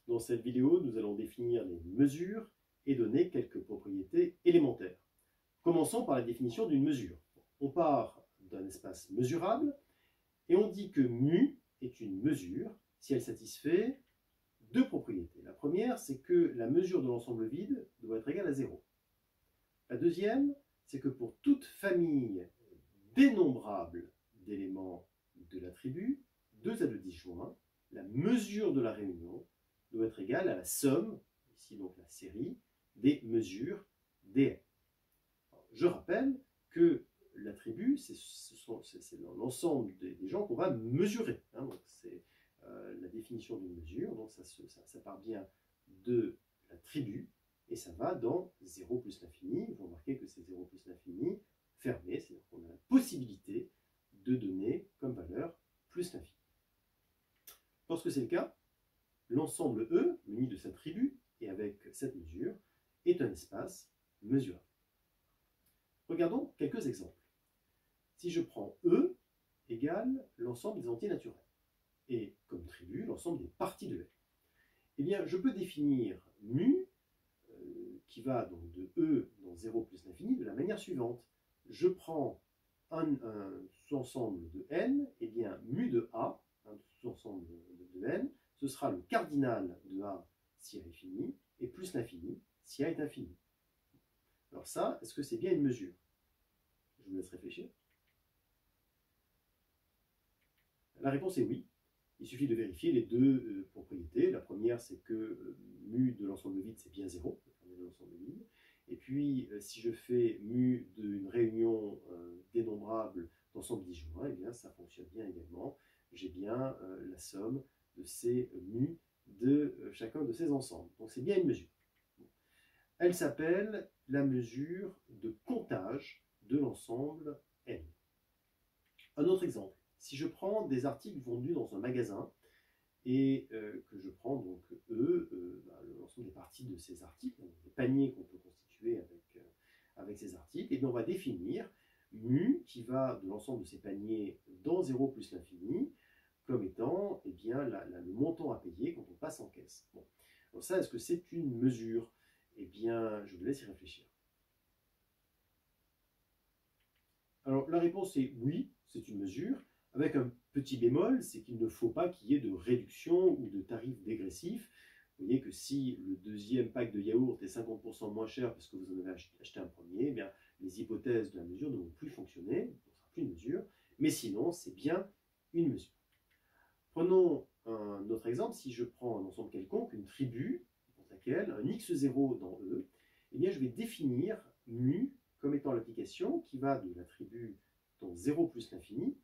Dans cette vidéo, nous allons définir les mesures et donner quelques propriétés élémentaires. Commençons par la définition d'une mesure. On part d'un espace mesurable et on dit que mu est une mesure si elle satisfait deux propriétés. La première, c'est que la mesure de l'ensemble vide doit être égale à 0. La deuxième, c'est que pour toute famille dénombrable d'éléments de l'attribut, 2 à 2 disjoints, la mesure de la réunion doit être égale à la somme, ici donc la série, des mesures dn. Je rappelle que l'attribut, c'est l'ensemble des gens qu'on va mesurer. C'est la définition d'une mesure, donc ça part bien de l'attribut, et ça va dans 0 plus l'infini. Vous remarquez que c'est 0 plus l'infini fermé, c'est-à-dire qu'on a la possibilité de donner comme valeur plus l'infini. Lorsque c'est le cas, l'ensemble E, muni de cet attribut, et avec cette mesure, est un espace mesurable. Regardons quelques exemples. Si je prends E égale l'ensemble des entiers naturels, et comme tribut, l'ensemble des parties de L, eh bien, je peux définir mu, qui va donc de E dans 0 plus l'infini, de la manière suivante. Je prends un sous-ensemble de n, et bien mu de A, un sous-ensemble de n, ce sera le cardinal de A si A est fini, et plus l'infini si A est infini. Alors ça, est-ce que c'est bien une mesure? Je vous laisse réfléchir. La réponse est oui. Il suffit de vérifier les deux propriétés. La première, c'est que mu de l'ensemble vide, c'est bien 0, de l'ensemble vide. Et puis, si je fais mu d'une réunion dénombrable d'ensemble disjoint, eh bien, ça fonctionne bien également. J'ai bien la somme de ces mu de chacun de ces ensembles. Donc, c'est bien une mesure. Elle s'appelle la mesure de comptage de l'ensemble n. Un autre exemple. Si je prends des articles vendus dans un magasin et que je prends donc l'ensemble des parties de ces articles, donc des paniers qu'on peut constituer avec ces articles, et bien on va définir mu qui va de l'ensemble de ces paniers dans 0 plus l'infini comme étant bien, le montant à payer quand on passe en caisse. Bon. Donc ça, est-ce que c'est une mesure? Eh bien, je vous laisse y réfléchir. Alors la réponse est oui, c'est une mesure, avec un petit bémol, c'est qu'il ne faut pas qu'il y ait de réduction ou de tarif dégressif. Vous voyez que si le deuxième pack de yaourt est 50% moins cher parce que vous en avez acheté un premier, eh bien, les hypothèses de la mesure ne vont plus fonctionner, ce ne sera plus une mesure, mais sinon c'est bien une mesure. Prenons un autre exemple, si je prends un ensemble quelconque, une tribu, pour laquelle un x0 dans E, eh bien, je vais définir mu comme étant l'application qui va de l'attribut dans 0 plus l'infini,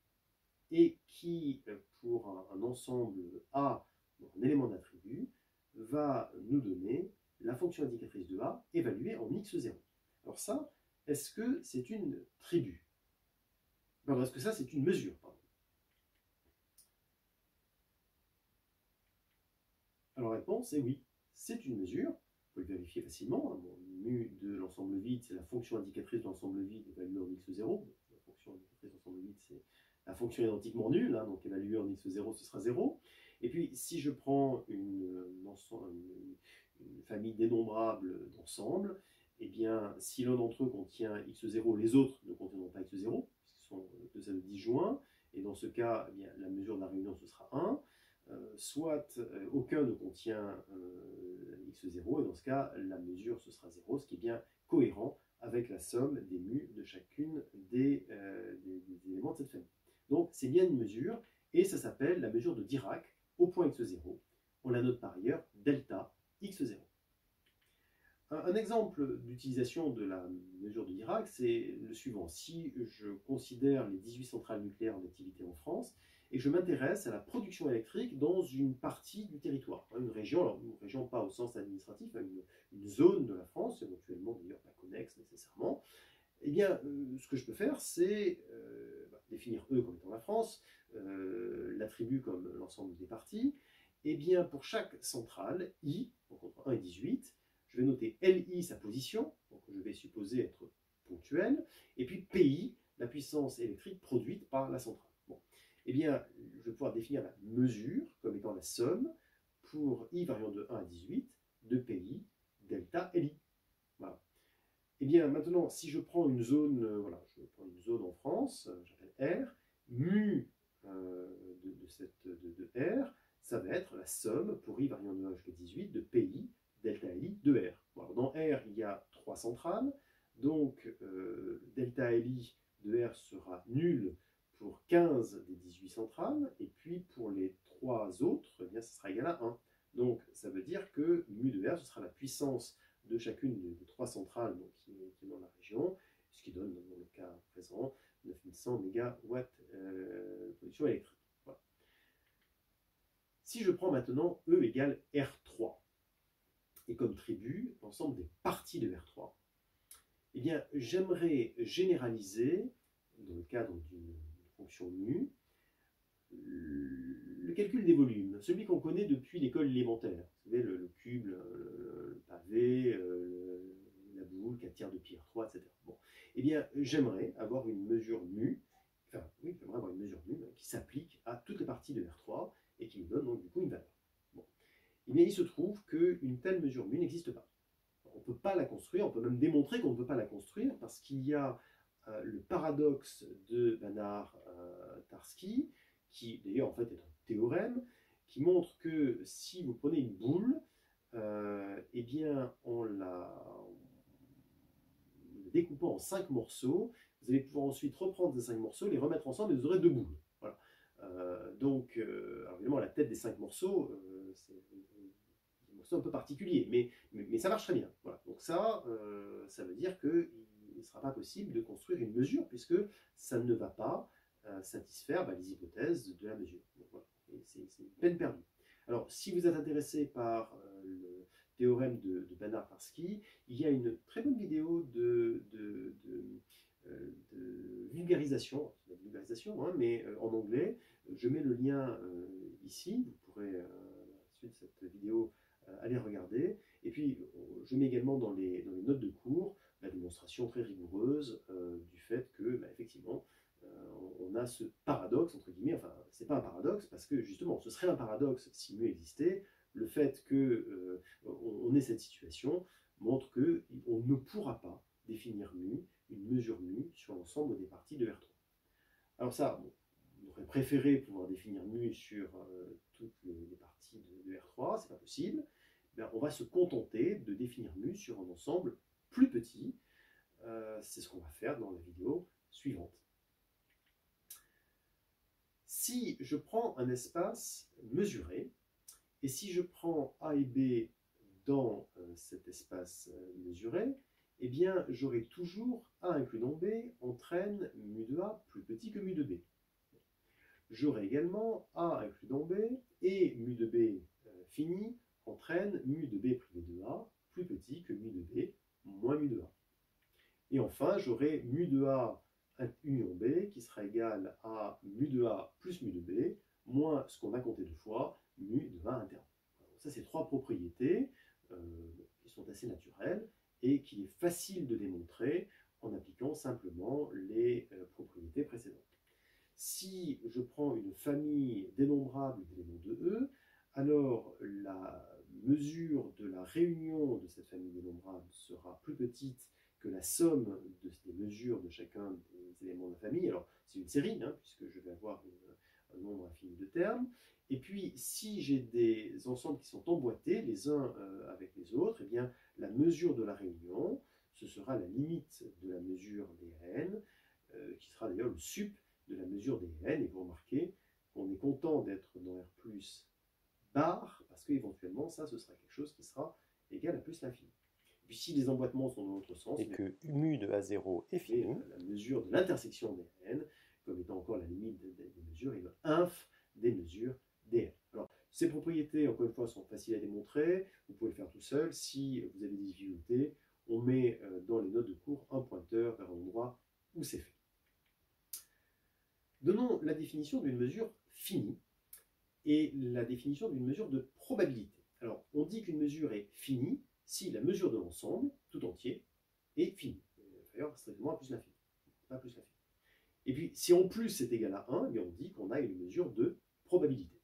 et qui, pour un ensemble A, un élément d'attribut, va nous donner la fonction indicatrice de A évaluée en x0. Alors ça, est-ce que c'est une tribu? Pardon, est-ce que ça, c'est une mesure? Pardon. Alors la réponse est oui, c'est une mesure. Vous pouvez le vérifier facilement. Bon, mu de l'ensemble vide, c'est la fonction indicatrice de l'ensemble vide évaluée en x0. La fonction indicatrice de l'ensemble vide, c'est la fonction identiquement nulle, donc évaluée en x0, ce sera 0. Et puis, si je prends une famille dénombrable d'ensembles, eh bien, si l'un d'entre eux contient x0, les autres ne contiendront pas x0, puisqu'ils sont 2 à 2 disjoints, et dans ce cas, eh bien, la mesure de la réunion, ce sera 1. Soit aucun ne contient x0, et dans ce cas, la mesure, ce sera 0, ce qui est bien cohérent avec la somme des mu de chacune des éléments de cette famille. Donc, c'est bien une mesure, et ça s'appelle la mesure de Dirac au point x0. On la note par ailleurs delta x0. Un exemple d'utilisation de la mesure de Dirac, c'est le suivant. Si je considère les 18 centrales nucléaires en activité en France, et que je m'intéresse à la production électrique dans une partie du territoire, une région, alors une région pas au sens administratif, une zone de la France, éventuellement d'ailleurs pas connexe nécessairement, eh bien, ce que je peux faire, c'est définir E comme étant la France, l'attribut comme l'ensemble des parties. Et bien, pour chaque centrale, I, donc entre 1 et 18, je vais noter LI, sa position, donc je vais supposer être ponctuelle, et puis PI, la puissance électrique produite par la centrale. Bon. Eh bien, je vais pouvoir définir la mesure comme étant la somme pour i variant de 1 à 18 de PI delta LI. Voilà. Et bien maintenant, si je prends une zone, voilà, je prends une zone en France, j'appelle R, mu de R, ça va être la somme pour i variant de 1 jusqu'à 18 de PI delta LI de R. Alors, dans R, il y a 3 centrales, donc delta LI de R sera nul pour 15 des 18 centrales, et puis pour les 3 autres, eh bien, ça sera égal à 1. Donc ça veut dire que mu de R, ce sera la puissance de chacune des 3 centrales donc, qui est dans la région, ce qui donne dans le cas présent 9100 MW de production électrique. Voilà. Si je prends maintenant E égale R3, et comme tribu, l'ensemble des parties de R3, eh bien, j'aimerais généraliser, dans le cadre d'une fonction mu, le calcul des volumes, celui qu'on connaît depuis l'école élémentaire. Vous savez, le cube, le pavé, la boule, 4 tiers de pi R3, etc. Bon. Eh bien, j'aimerais avoir une mesure mu, enfin, oui, j'aimerais avoir une mesure mu qui s'applique à toutes les parties de R3 et qui me donne donc du coup une valeur. Bon. Eh bien, il se trouve qu'une telle mesure mu n'existe pas. On ne peut pas la construire, on peut même démontrer qu'on ne peut pas la construire parce qu'il y a le paradoxe de Banach-Tarski, qui d'ailleurs en fait est un théorème, qui montre que si vous prenez une boule, eh bien en la découpant en 5 morceaux, vous allez pouvoir ensuite reprendre ces 5 morceaux, les remettre ensemble et vous aurez 2 boules. Voilà. Donc, alors évidemment, la tête des 5 morceaux, c'est un morceau un peu particulier, mais ça marche très bien. Voilà. Donc ça veut dire qu'il ne sera pas possible de construire une mesure puisque ça ne va pas satisfaire les hypothèses de la mesure. Donc, voilà. C'est une peine perdue. Alors, si vous êtes intéressé par le théorème de Banach-Tarski, il y a une très bonne vidéo de vulgarisation, hein, mais en anglais. Je mets le lien ici, vous pourrez, à la suite de cette vidéo, aller regarder. Et puis, je mets également dans les notes de cours la démonstration très rigoureuse du fait que, effectivement, on a ce paradoxe, entre guillemets, enfin, c'est pas un paradoxe, parce que justement, ce serait un paradoxe si mu existait. Le fait qu'on ait cette situation montre qu'on ne pourra pas définir mu, une mesure mu, sur l'ensemble des parties de R3. Alors ça, bon, on aurait préféré pouvoir définir mu sur toutes les parties de R3, c'est pas possible. Bien, on va se contenter de définir mu sur un ensemble plus petit. C'est ce qu'on va faire dans la vidéo suivante. Si je prends un espace mesuré, et si je prends A et B dans cet espace mesuré, eh bien j'aurai toujours A inclus dans B entraîne mu de A plus petit que mu de B. J'aurai également A inclus dans B et mu de B fini entraîne mu de B privé de A plus petit que mu de B moins mu de A. Et enfin, j'aurai mu de A union B qui sera égal à mu de A plus mu de B moins ce qu'on a compté deux fois, mu de A interne. Donc ça, c'est 3 propriétés qui sont assez naturelles et qu'il est facile de démontrer en appliquant simplement les propriétés précédentes. Si je prends une famille dénombrable d'éléments de E, alors la mesure de la réunion de cette famille dénombrable sera plus petite que la somme des mesures de chacun des éléments de la famille. Alors, c'est une série, hein, puisque je vais avoir un nombre infini de termes. Et puis, si j'ai des ensembles qui sont emboîtés, les uns avec les autres, eh bien, la mesure de la réunion, ce sera la limite de la mesure des n, qui sera d'ailleurs le sup de la mesure des n. Et vous remarquez qu'on est content d'être dans R plus bar, parce qu'éventuellement, ça, ce sera quelque chose qui sera égal à plus l'infini. Et puis si les emboîtements sont dans l'autre sens, et que mu de A0 est fini, la mesure de l'intersection des n, comme étant encore la limite des mesures, et le inf des mesures des n. Alors, ces propriétés, encore une fois, sont faciles à démontrer. Vous pouvez le faire tout seul. Si vous avez des difficultés, on met dans les notes de cours un pointeur vers un endroit où c'est fait. Donnons la définition d'une mesure finie et la définition d'une mesure de probabilité. Alors, on dit qu'une mesure est finie si la mesure de l'ensemble, tout entier, est finie. D'ailleurs, strictement à plus l'infini. Pas plus l'infini. Et puis, si en plus c'est égal à 1, eh bien on dit qu'on a une mesure de probabilité.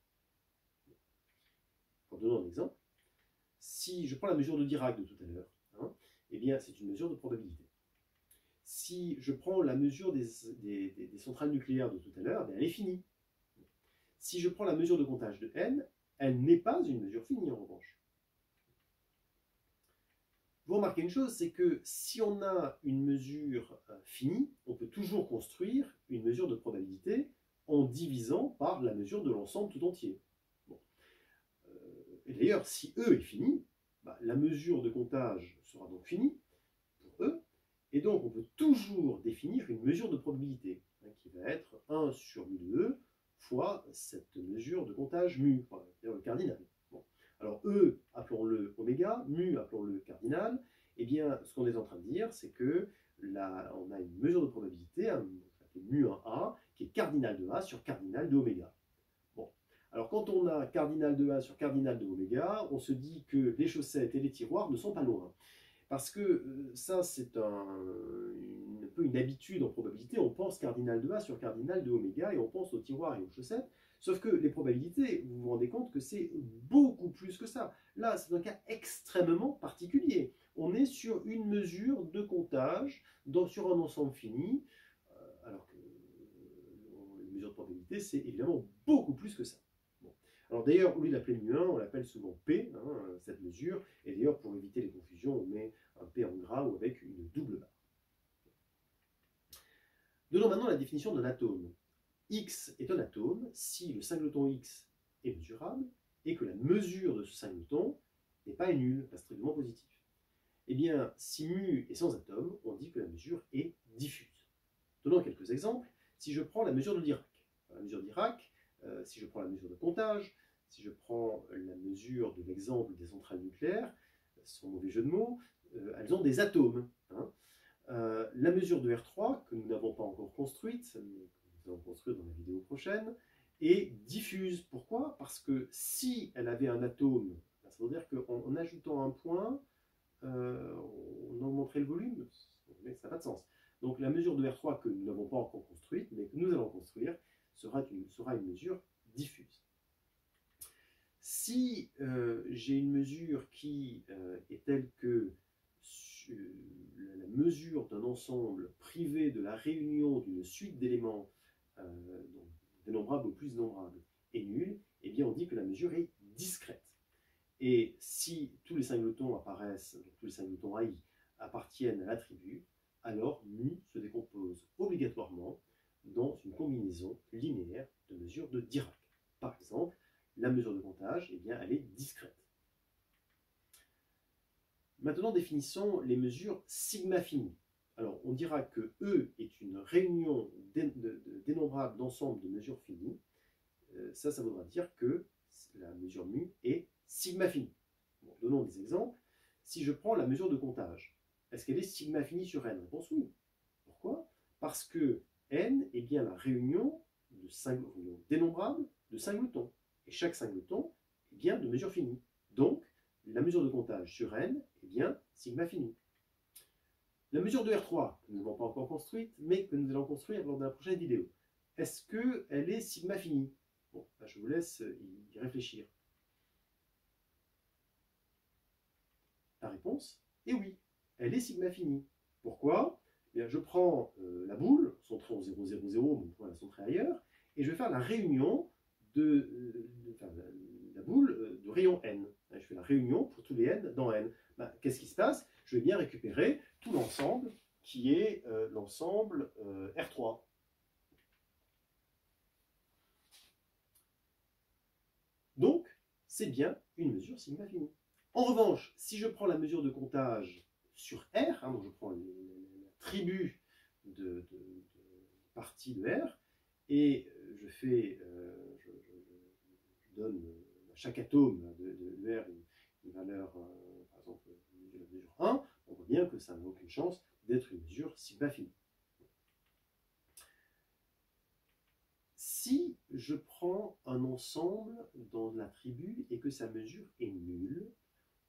donnant un exemple, si je prends la mesure de Dirac de tout à l'heure, hein, eh bien c'est une mesure de probabilité. Si je prends la mesure des centrales nucléaires de tout à l'heure, elle est finie. Si je prends la mesure de comptage de n, elle n'est pas une mesure finie en revanche. Vous remarquez une chose, c'est que si on a une mesure finie, on peut toujours construire une mesure de probabilité en divisant par la mesure de l'ensemble tout entier. Bon. Et d'ailleurs, si E est fini, la mesure de comptage sera donc finie pour E, et donc on peut toujours définir une mesure de probabilité, qui va être 1 sur mu de E fois cette mesure de comptage mu, c'est-à-dire le cardinal. Bon. Alors E, appelons-le oméga, mu, appelons-le cardinal. Eh bien, ce qu'on est en train de dire, c'est que là, on a une mesure de probabilité, mu 1A, qui est cardinal de A sur cardinal de oméga. Bon. Alors, quand on a cardinal de A sur cardinal de oméga, on se dit que les chaussettes et les tiroirs ne sont pas loin. Parce que ça, c'est un peu une habitude en probabilité. On pense cardinal de A sur cardinal de oméga et on pense aux tiroirs et aux chaussettes. Sauf que les probabilités, vous vous rendez compte que c'est beaucoup plus que ça. Là, c'est un cas extrêmement particulier. On est sur une mesure de comptage sur un ensemble fini, alors que une mesure de probabilité, c'est évidemment beaucoup plus que ça. Bon. Alors d'ailleurs, au lieu d'appeler mu1, on l'appelle souvent P, cette mesure. Et d'ailleurs, pour éviter les confusions, on met un P en gras ou avec une double barre. Donnons maintenant la définition d'un atome. X est un atome si le singleton X est mesurable et que la mesure de ce singleton n'est pas nulle, pas strictement positive. Eh bien, si mu est sans atome, on dit que la mesure est diffuse. Donnons quelques exemples. Si je prends la mesure de Dirac, si je prends la mesure de comptage, si je prends la mesure de l'exemple des centrales nucléaires, sans mauvais jeu de mots, elles ont des atomes. La mesure de R3, que nous n'avons pas encore construite, mais que nous allons construire dans la vidéo prochaine, est diffuse. Pourquoi? Parce que si elle avait un atome, ça veut dire qu'en ajoutant un point, on augmenterait le volume, mais ça n'a pas de sens. Donc la mesure de R3 que nous n'avons pas encore construite, mais que nous allons construire, sera une mesure diffuse. Si j'ai une mesure qui est telle que la mesure d'un ensemble privé de la réunion d'une suite d'éléments dénombrables au plus nombrable est nulle, eh bien on dit que la mesure est discrète. Et si tous les singletons apparaissent, donc tous les singletons AI appartiennent à l'attribut, alors mu se décompose obligatoirement dans une combinaison linéaire de mesures de Dirac. Par exemple, la mesure de comptage, eh bien, elle est discrète. Maintenant, définissons les mesures sigma finies. Alors, on dira que E est une réunion dénombrable d'ensemble de mesures finies. Ça voudra dire que la mesure mu est sigma finie. Bon, donnons des exemples. Si je prends la mesure de comptage, est-ce qu'elle est sigma finie sur n? Réponse oui. Pourquoi? Parce que n est bien la réunion dénombrable de singletons. Et chaque singleton est bien de mesure finie. Donc, la mesure de comptage sur n est bien sigma finie. La mesure de R3, que nous n'avons pas encore construite, mais que nous allons construire lors de la prochaine vidéo, est-ce qu'elle est sigma finie? Bon, là, je vous laisse y réfléchir. La réponse est oui, elle est sigma finie. Pourquoi? Eh bien, je prends la boule, centrée en 0, 0, 0, mais on pourrait la centrer ailleurs, et je vais faire la réunion la boule de rayon n. Je fais la réunion pour tous les n dans n. Qu'est-ce qui se passe? Je vais bien récupérer tout l'ensemble qui est l'ensemble R3. Donc, c'est bien une mesure sigma finie. En revanche, si je prends la mesure de comptage sur R, donc je prends la tribu de partie de R, et je donne à chaque atome de R une valeur, par exemple, la mesure 1, on voit bien que ça n'a aucune chance d'être une mesure sigma finie. Si je prends un ensemble dans l'attribut et que sa mesure est nulle,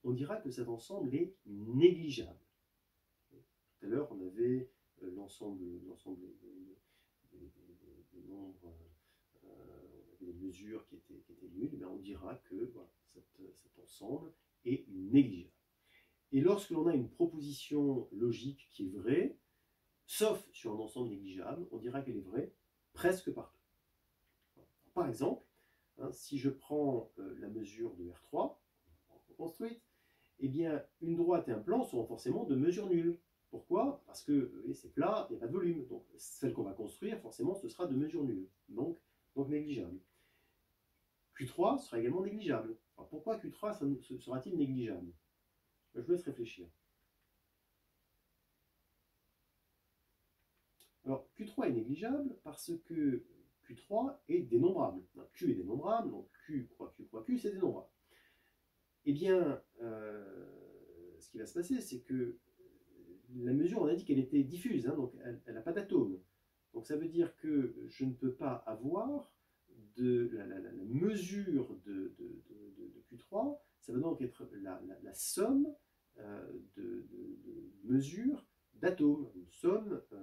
on dira que cet ensemble est négligeable. Tout à l'heure, on avait l'ensemble des nombres, on avait des mesure qui était nulle, on dira que voilà, cet ensemble est négligeable. Et lorsque l'on a une proposition logique qui est vraie, sauf sur un ensemble négligeable, on dira qu'elle est vraie presque partout. Par exemple, si je prends la mesure de R3, construite, eh bien, une droite et un plan seront forcément de mesure nulle. Pourquoi? Parce que c'est plat, il n'y a pas de volume. Donc, celle qu'on va construire, forcément, ce sera de mesure nulle. Donc négligeable. Q3 sera également négligeable. Alors, pourquoi Q3 sera-t-il négligeable? Je vous laisse réfléchir. Alors, Q3 est négligeable parce que Q3 est dénombrable. Q est dénombrable, donc Q croix Q, c'est dénombrable. Eh bien, ce qui va se passer, c'est que la mesure, on a dit qu'elle était diffuse, donc elle n'a pas d'atome. Donc ça veut dire que je ne peux pas avoir la mesure de Q3, ça va donc être la somme de mesures d'atomes. Une somme, ça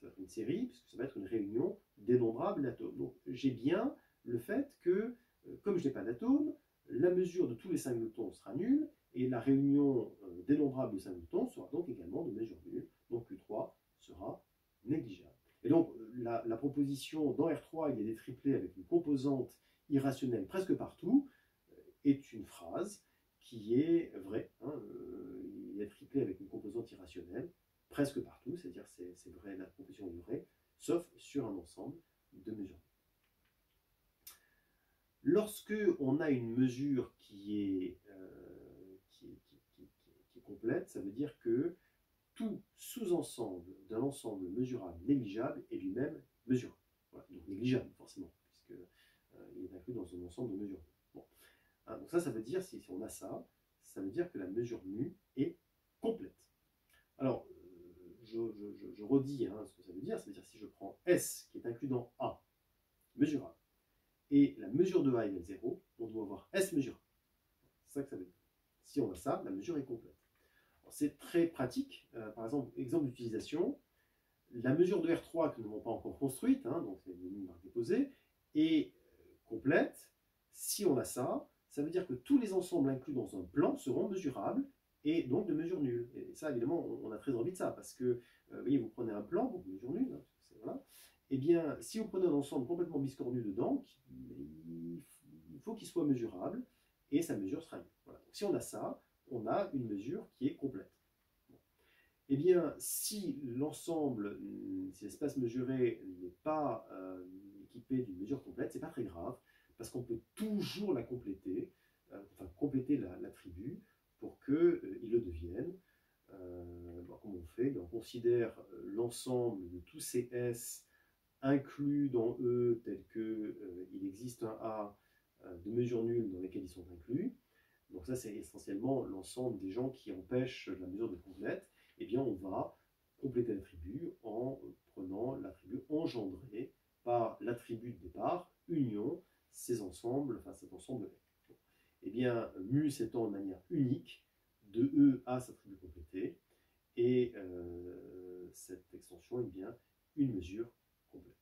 va être une série, puisque ça va être une réunion dénombrable d'atomes. Donc j'ai bien le fait que, comme je n'ai pas d'atomes, la mesure de tous les singletons sera nulle, et la réunion dénombrable de singletons sera donc également de mesure nulle. Donc Q3 sera négligeable. Et donc la proposition dans R3, il y a des triplés avec une composante irrationnelle presque partout, est une phrase qui est vraie. Il y a triplé avec une composante irrationnelle presque partout, c'est-à-dire c'est vrai, la proposition est vraie, sauf sur un ensemble de mesures. Lorsque on a une mesure qui est complète, ça veut dire que tout sous-ensemble d'un ensemble mesurable négligeable est lui-même mesurable. Voilà, donc négligeable forcément, puisqu'il est inclus dans un ensemble de mesures. Bon. Donc ça veut dire, si on a ça, ça veut dire que la mesure mu est complète. Alors, je redis ce que ça veut dire. Ça veut dire si je prends S qui est inclus dans A, mesurable, et la mesure de A égale 0, on doit avoir S mesurable. C'est ça que ça veut dire. Si on a ça, la mesure est complète. C'est très pratique. Par exemple d'utilisation, la mesure de R3 que nous n'avons pas encore construite, donc c'est une marque déposée, est complète. Si on a ça, ça veut dire que tous les ensembles inclus dans un plan seront mesurables et donc de mesure nulle. Et ça, évidemment, on a très envie de ça, parce que, vous voyez, vous prenez un plan, donc mesure nulle, voilà. Eh bien, si vous prenez un ensemble complètement biscornu dedans, il faut qu'il soit mesurable, et sa mesure sera nulle. Voilà. Donc, si on a ça, on a une mesure qui est complète. Bon. Eh bien, si l'ensemble, si l'espace mesuré n'est pas équipé d'une mesure complète, c'est pas très grave, parce qu'on peut toujours la compléter, compléter l'attribut pour qu'il le devienne. Comment on fait? On considère l'ensemble de tous ces S inclus dans E, tel qu'il existe un A de mesure nulle dans lesquels ils sont inclus. Donc ça, c'est essentiellement l'ensemble des gens qui empêchent la mesure d'être complète. Eh bien, on va compléter l'attribut en prenant l'attribut engendré par l'attribut de départ, union, cet ensemble est. Eh bien, mu s'étend de manière unique de E à cet attribut complété, et cette extension est bien une mesure complète.